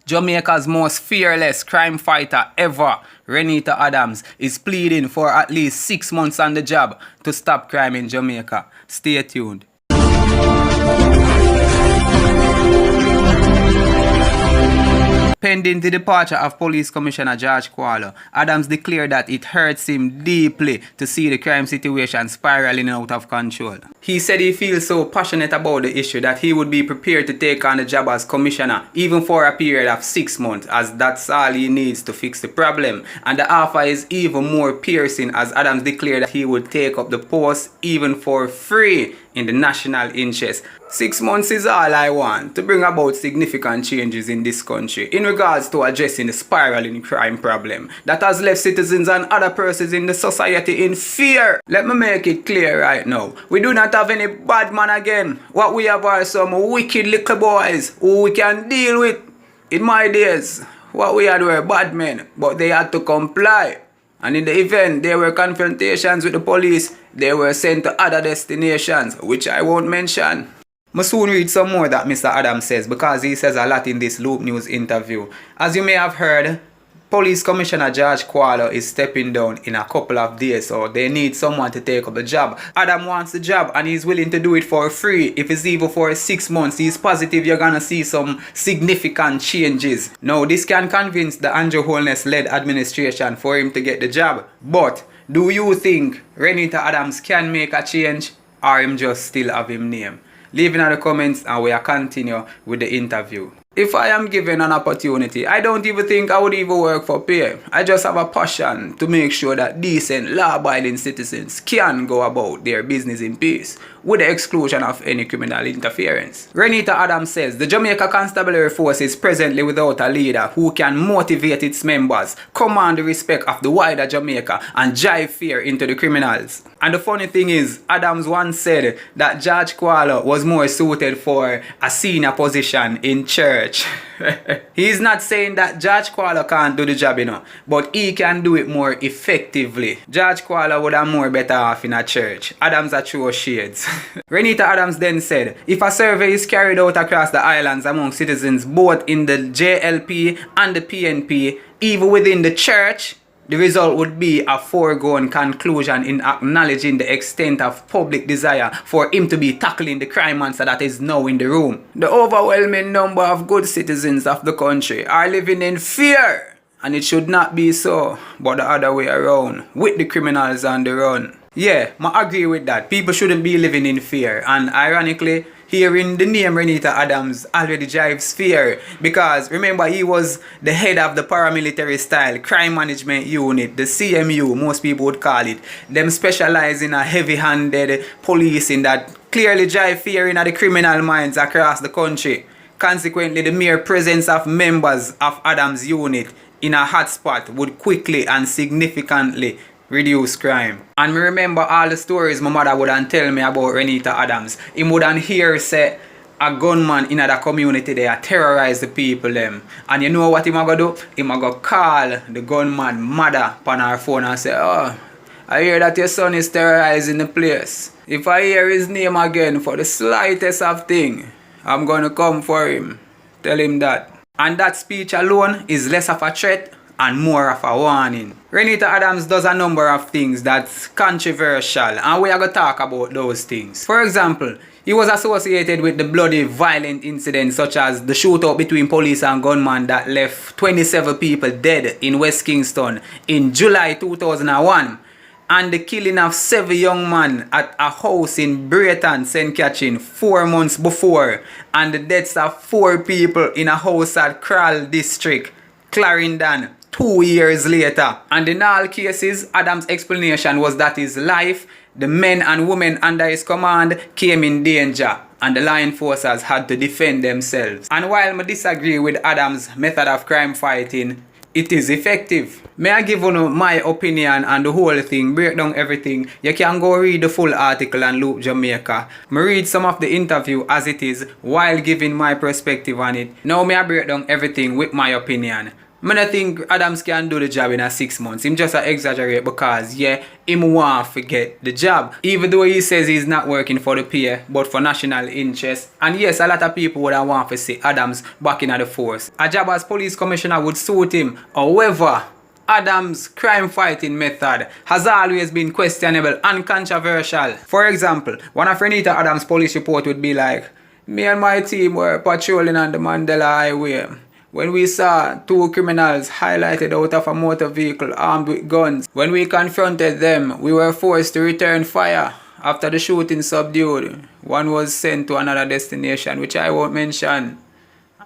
Jamaica's most fearless crime fighter ever, Renita Adams, is pleading for at least 6 months on the job to stop crime in Jamaica. Stay tuned. Pending the departure of Police Commissioner George Qualo, Adams declared that it hurts him deeply to see the crime situation spiraling out of control. He said he feels so passionate about the issue that he would be prepared to take on the job as commissioner even for a period of 6 months, as that's all he needs to fix the problem. And the offer is even more piercing, as Adams declared that he would take up the post even for free in the national interest. 6 months is all I want to bring about significant changes in this country in regards to addressing the spiraling crime problem that has left citizens and other persons in the society in fear. Let me make it clear right now. We do not have any bad man again. What we have are some wicked little boys who we can deal with. In my days, what we had were bad men, but they had to comply. And in the event there were confrontations with the police, they were sent to other destinations, which I won't mention. I'll soon read some more that Mr. Adams says, because he says a lot in this Loop News interview. As you may have heard, Police Commissioner George Qualo is stepping down in a couple of days, so they need someone to take up the job. Adam wants the job and he's willing to do it for free. If it's even for 6 months, he's positive you're gonna see some significant changes. Now, this can convince the Andrew Holness-led administration for him to get the job. But do you think Renita Adams can make a change, or him just still have him name? Leave in the comments and we'll continue with the interview. If I am given an opportunity, I don't even think I would even work for pay. I just have a passion to make sure that decent, law-abiding citizens can go about their business in peace, with the exclusion of any criminal interference. Renita Adams says the Jamaica Constabulary Force is presently without a leader who can motivate its members, command the respect of the wider Jamaica, and drive fear into the criminals. And the funny thing is, Adams once said that George Qualo was more suited for a senior position in church. He's not saying that George Qualo can't do the job, but he can do it more effectively. George Qualo would have more better off in a church. Adams are true shades. Renita Adams then said, if a survey is carried out across the islands among citizens both in the JLP and the PNP, even within the church, the result would be a foregone conclusion in acknowledging the extent of public desire for him to be tackling the crime monster that is now in the room. The overwhelming number of good citizens of the country are living in fear, and it should not be so, but the other way around, with the criminals on the run. Yeah, I agree with that. People shouldn't be living in fear, and ironically, hearing the name Renita Adams already drives fear, because remember, he was the head of the paramilitary style crime management unit, the CMU, most people would call it. Them specialize in a heavy-handed policing that clearly drive fear in the criminal minds across the country. Consequently, the mere presence of members of Adams' unit in a hotspot would quickly and significantly reduce crime. And me remember all the stories my mother wouldn't tell me about Renita Adams. He wouldn't hear say a gunman in the community there terrorize the people them. And you know what he gonna do? He gonna call the gunman mother on her phone and say, oh, I hear that your son is terrorizing the place. If I hear his name again for the slightest of thing, I'm gonna come for him. Tell him that. And that speech alone is less of a threat and more of a warning. Renita Adams does a number of things that's controversial, and we are going to talk about those things. For example, he was associated with the bloody violent incidents such as the shootout between police and gunmen that left 27 people dead in West Kingston in July 2001, and the killing of 7 young men at a house in Brayton, St. Catherine 4 months before, and the deaths of 4 people in a house at Kral District, Clarendon, 2 years later. And in all cases, Adams' explanation was that his life, the men and women under his command, came in danger, and the law enforcers had to defend themselves. And while I disagree with Adams' method of crime fighting, it is effective. May I give you my opinion on the whole thing, break down everything? You can go read the full article on Loop Jamaica. Me read some of the interview as it is while giving my perspective on it. Now may I break down everything with my opinion. I don't think Adams can do the job in a 6 months. Him just exaggerate because, yeah, him want to get the job. Even though he says he's not working for the pay, but for national interest. And yes, a lot of people would want to see Adams back in the force. A job as police commissioner would suit him. However, Adams' crime fighting method has always been questionable and controversial. For example, one of Renita Adams' police report would be like, me and my team were patrolling on the Mandela Highway when we saw two criminals highlighted out of a motor vehicle armed with guns. When we confronted them, we were forced to return fire. After the shooting subdued, one was sent to another destination, which I won't mention,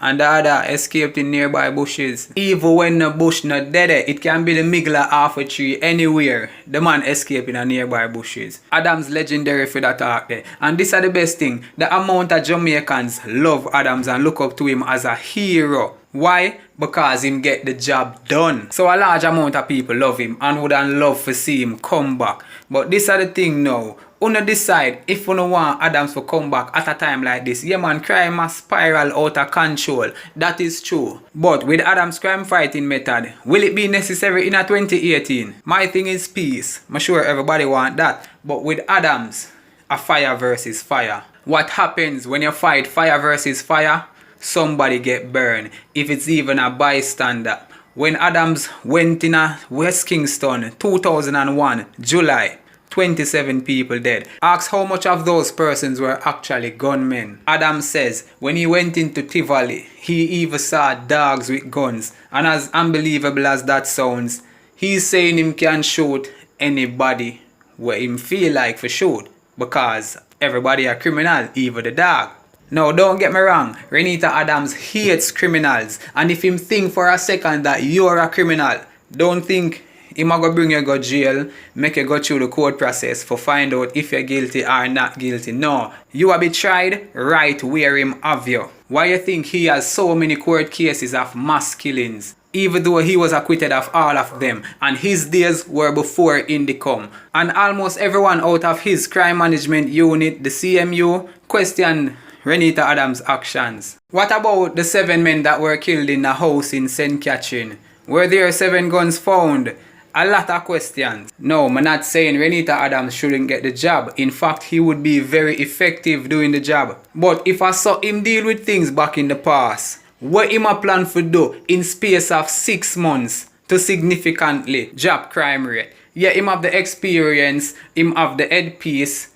and the other escaped in nearby bushes. Even when the bush not dead, it can be the middle of a tree anywhere. The man escaped in a nearby bushes. Adams legendary for that talk there. And this is the best thing. The amount of Jamaicans love Adams and look up to him as a hero. Why? Because him get the job done. So a large amount of people love him and would love to see him come back. But this is the thing now. Una decide if you want Adams to come back at a time like this. Yeah man, crime must spiral out of control. That is true. But with Adams' crime fighting method, will it be necessary in a 2018? My thing is peace. I'm sure everybody want that. But with Adams, a fire versus fire. What happens when you fight fire versus fire? Somebody get burned. If it's even a bystander. When Adams went in a West Kingston 2001, July, 27 people dead. Ask how much of those persons were actually gunmen. Adams says when he went into Tivoli, he even saw dogs with guns. And as unbelievable as that sounds, he's saying him can shoot anybody where him feel like for shoot. Because everybody a criminal, even the dog. Now don't get me wrong, Renita Adams hates criminals. And if him think for a second that you're a criminal, don't think him a go bring you go jail, make you go through the court process for find out if you're guilty or not guilty. No, you a be tried right where him have you. Why you think he has so many court cases of mass killings? Even though he was acquitted of all of them, and his days were before Indicom. And almost everyone out of his crime management unit, the CMU, questioned Renita Adams' actions. What about the 7 men that were killed in a house in St. Catherine? Were there 7 guns found? A lot of questions. No, I'm not saying Renita Adams shouldn't get the job. In fact, he would be very effective doing the job. But if I saw him deal with things back in the past, what him a plan for do in space of 6 months to significantly drop crime rate? Yeah, him have the experience, him have the headpiece,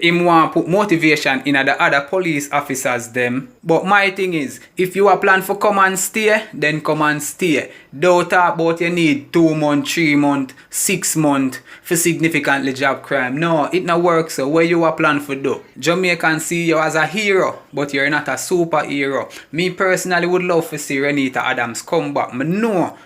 him want put motivation in the other police officers them. But my thing is, if you are plan for come and stay, then come and stay. Don't talk about you need 2 months, 3 months, 6 months for significantly job crime. No, it not works. So what you are plan for do? Jamaicans see you as a hero, but you're not a superhero. Me personally would love to see Renita Adams come back. I know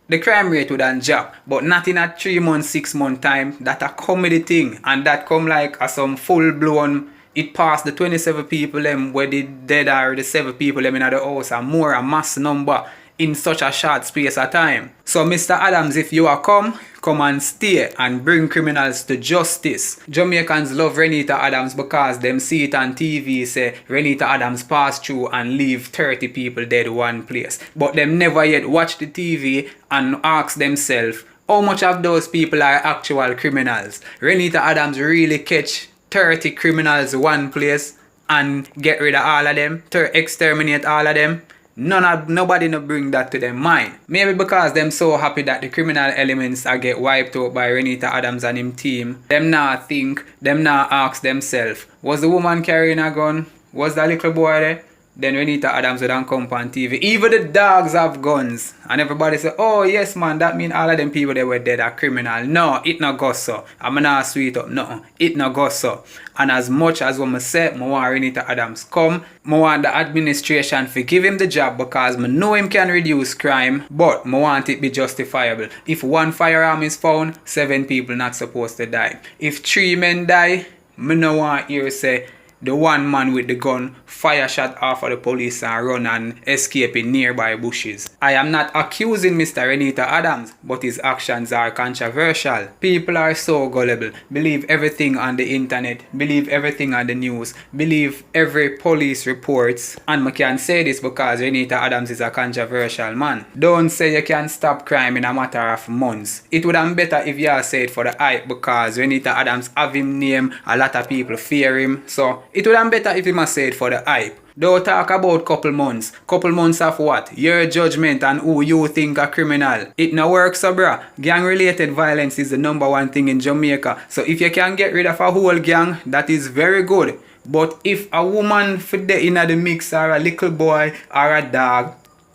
the crime rate would drop, but not in a 3 month, 6 month time. That a comedy thing, and that come like a some full blown. It passed the 27 people them where they dead or the 7 people them in the house and more a mass number in such a short space of time. So Mr. Adams, if you are come and stay and bring criminals to justice. Jamaicans love Renita Adams because them see it on TV say Renita Adams pass through and leave 30 people dead one place. But them never yet watch the TV and ask themselves how much of those people are actual criminals. Renita Adams really catch 30 criminals one place and get rid of all of them, to exterminate all of them. Nobody no bring that to their mind. Maybe because them so happy that the criminal elements are get wiped out by Renita Adams and him team. Them not think, them not ask themselves, was the woman carrying a gun? Was that little boy there? Then Renita Adams would come on TV. Even the dogs have guns. And everybody say, oh yes man, that mean all of them people that were dead are criminal. No, it not go so. I'm not sweet up. No, it not go so. And as much as what I say, I want Renita Adams come. I want the administration to give him the job because I know him can reduce crime. But I want it be justifiable. If 1 firearm is found, 7 people not supposed to die. If 3 men die, I no want hear say the one man with the gun fire shot off of the police and run and escape in nearby bushes. I am not accusing Mr. Renita Adams, but his actions are controversial. People are so gullible, believe everything on the internet, believe everything on the news, believe every police reports, and I can say this because Renita Adams is a controversial man. Don't say you can stop crime in a matter of months. It would have been better if you say it for the hype because Renita Adams have him name, a lot of people fear him, so it would have been better if he must say it for the hype. Don't talk about couple months. Couple months of what? Your judgment and who you think a criminal. It no works, so bruh. Gang-related violence is the #1 thing in Jamaica. So if you can get rid of a whole gang, that is very good. But if a woman fit in the mix or a little boy or a dog,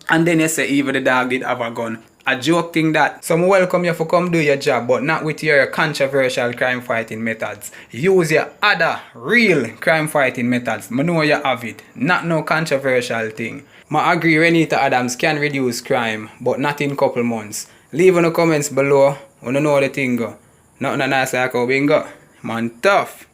and then you say even the dog did have a gun, a joke thing that. So I welcome you for come do your job, but not with your controversial crime fighting methods. Use your other real crime fighting methods. I know you have it. Not no controversial thing. I agree Renita Adams can reduce crime, but not in couple months. Leave in the comments below. I know the thing go. Nothing nice like how we go. Man tough.